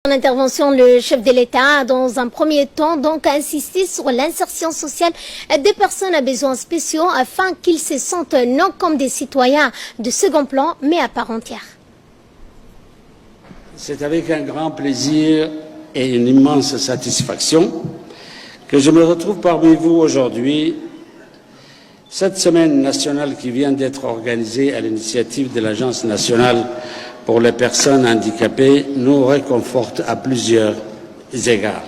En intervention, le chef de l'État a dans un premier temps donc insisté sur l'insertion sociale des personnes à besoins spéciaux afin qu'ils se sentent non comme des citoyens de second plan mais à part entière. C'est avec un grand plaisir et une immense satisfaction que je me retrouve parmi vous aujourd'hui. Cette semaine nationale qui vient d'être organisée à l'initiative de l'Agence nationale pour les personnes handicapées nous réconforte à plusieurs égards.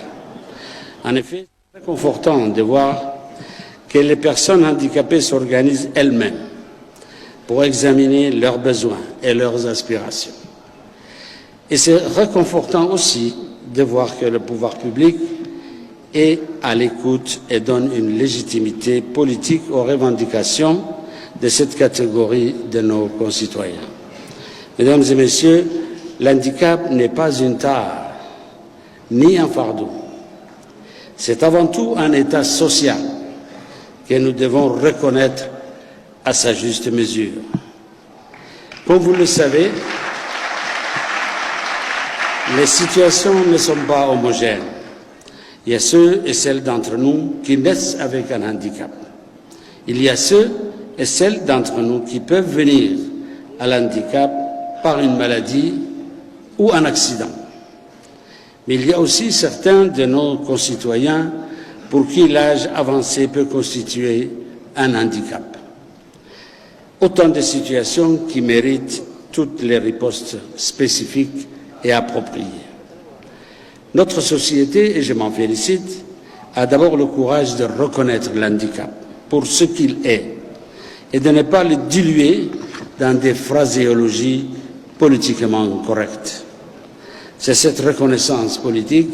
En effet, c'est réconfortant de voir que les personnes handicapées s'organisent elles-mêmes pour examiner leurs besoins et leurs aspirations. Et c'est réconfortant aussi de voir que le pouvoir public est à l'écoute et donne une légitimité politique aux revendications de cette catégorie de nos concitoyens. Mesdames et messieurs, l'handicap n'est pas une tare, ni un fardeau. C'est avant tout un état social que nous devons reconnaître à sa juste mesure. Comme vous le savez, les situations ne sont pas homogènes. Il y a ceux et celles d'entre nous qui naissent avec un handicap. Il y a ceux et celles d'entre nous qui peuvent venir à l'handicap par une maladie ou un accident. Mais il y a aussi certains de nos concitoyens pour qui l'âge avancé peut constituer un handicap. Autant de situations qui méritent toutes les ripostes spécifiques et appropriées. Notre société, et je m'en félicite, a d'abord le courage de reconnaître l'handicap pour ce qu'il est et de ne pas le diluer dans des phraséologies politiquement correctes. C'est cette reconnaissance politique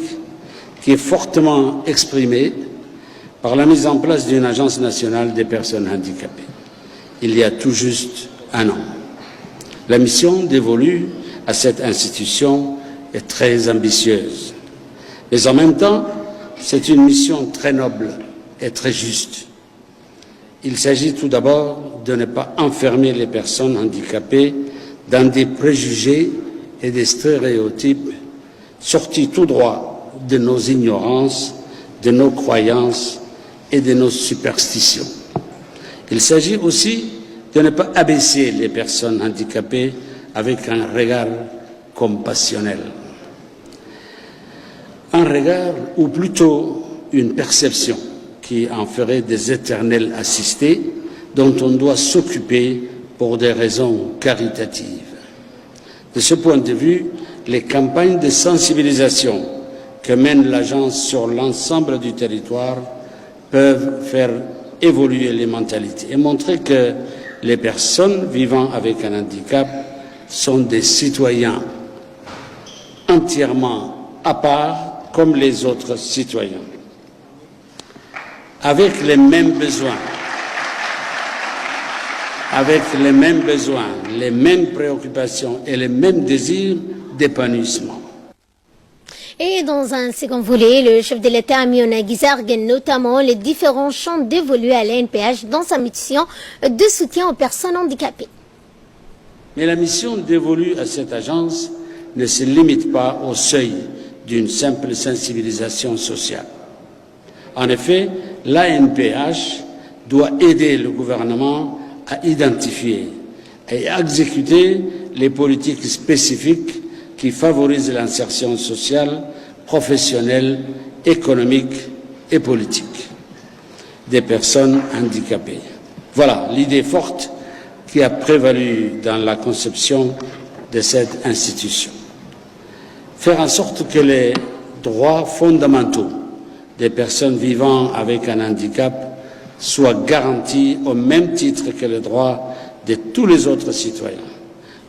qui est fortement exprimée par la mise en place d'une agence nationale des personnes handicapées, il y a tout juste un an. La mission dévolue à cette institution est très ambitieuse. Mais en même temps, c'est une mission très noble et très juste. Il s'agit tout d'abord de ne pas enfermer les personnes handicapées dans des préjugés et des stéréotypes sortis tout droit de nos ignorances, de nos croyances et de nos superstitions. Il s'agit aussi de ne pas abaisser les personnes handicapées avec un regard compassionnel. Un regard, ou plutôt une perception, qui en ferait des éternels assistés dont on doit s'occuper pour des raisons caritatives. De ce point de vue, les campagnes de sensibilisation que mène l'agence sur l'ensemble du territoire peuvent faire évoluer les mentalités et montrer que les personnes vivant avec un handicap sont des citoyens entièrement à part comme les autres citoyens, avec les mêmes besoins, les mêmes préoccupations et les mêmes désirs d'épanouissement. Et dans un second volet, le chef de l'État a mis en exergue notamment les différents champs dévolus à l'ANPH dans sa mission de soutien aux personnes handicapées. Mais la mission dévolue à cette agence ne se limite pas au seuil d'une simple sensibilisation sociale. En effet, l'ANPH doit aider le gouvernement à identifier et à exécuter les politiques spécifiques qui favorisent l'insertion sociale, professionnelle, économique et politique des personnes handicapées. Voilà l'idée forte qui a prévalu dans la conception de cette institution. Faire en sorte que les droits fondamentaux des personnes vivant avec un handicap soient garantis au même titre que les droits de tous les autres citoyens.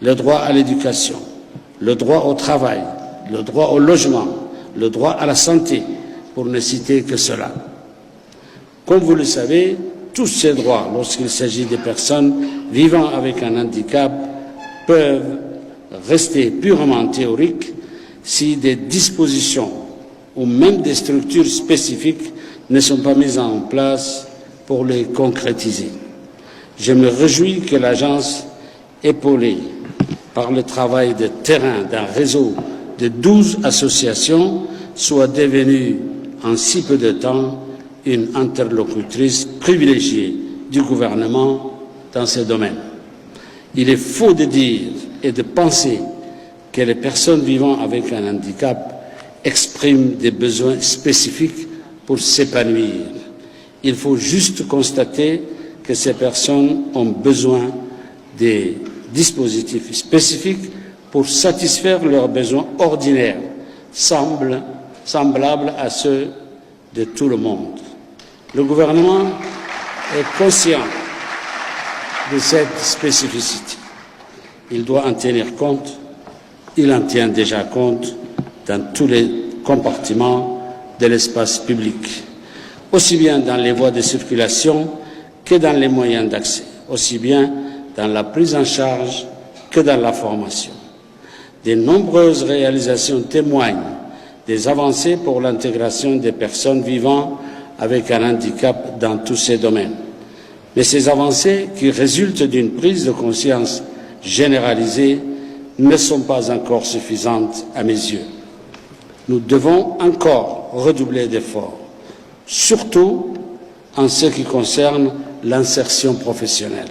Le droit à l'éducation, le droit au travail, le droit au logement, le droit à la santé, pour ne citer que cela. Comme vous le savez, tous ces droits, lorsqu'il s'agit de personnes vivant avec un handicap, peuvent rester purement théoriques si des dispositions ou même des structures spécifiques ne sont pas mises en place pour les concrétiser. Je me réjouis que l'agence, épaulée par le travail de terrain d'un réseau de 12 associations soit devenue en si peu de temps une interlocutrice privilégiée du gouvernement dans ce domaine. Il est faux de dire et de penser que les personnes vivant avec un handicap expriment des besoins spécifiques pour s'épanouir. Il faut juste constater que ces personnes ont besoin des dispositifs spécifiques pour satisfaire leurs besoins ordinaires, semblables à ceux de tout le monde. Le gouvernement est conscient de cette spécificité. Il doit en tenir compte. Il en tient déjà compte dans tous les compartiments de l'espace public, aussi bien dans les voies de circulation que dans les moyens d'accès, aussi bien dans la prise en charge que dans la formation. De nombreuses réalisations témoignent des avancées pour l'intégration des personnes vivant avec un handicap dans tous ces domaines. Mais ces avancées, qui résultent d'une prise de conscience généralisée, ne sont pas encore suffisantes à mes yeux. Nous devons encore redoubler d'efforts, surtout en ce qui concerne l'insertion professionnelle.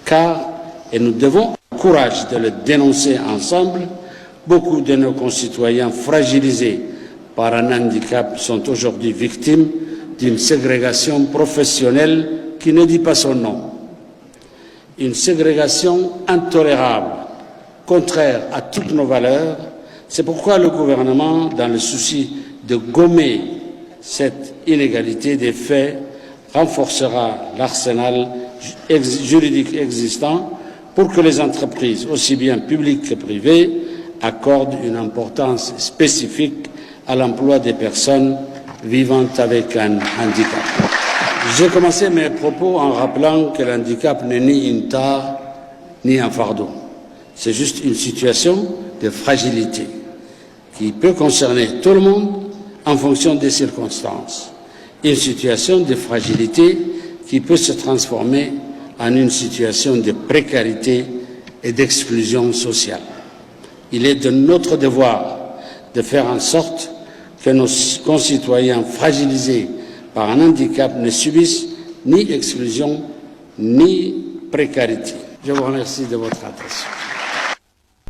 Car, et nous devons le courage de le dénoncer ensemble, beaucoup de nos concitoyens fragilisés par un handicap sont aujourd'hui victimes d'une ségrégation professionnelle qui ne dit pas son nom. Une ségrégation intolérable, contraire à toutes nos valeurs. C'est pourquoi le gouvernement, dans le souci de gommer cette inégalité des faits, renforcera l'arsenal juridique existant pour que les entreprises, aussi bien publiques que privées, accordent une importance spécifique à l'emploi des personnes vivant avec un handicap. J'ai commencé mes propos en rappelant que le handicap n'est ni une tare ni un fardeau. C'est juste une situation de fragilité qui peut concerner tout le monde en fonction des circonstances. Une situation de fragilité qui peut se transformer en une situation de précarité et d'exclusion sociale. Il est de notre devoir de faire en sorte que nos concitoyens fragilisés par un handicap ne subissent ni exclusion ni précarité. Je vous remercie de votre attention.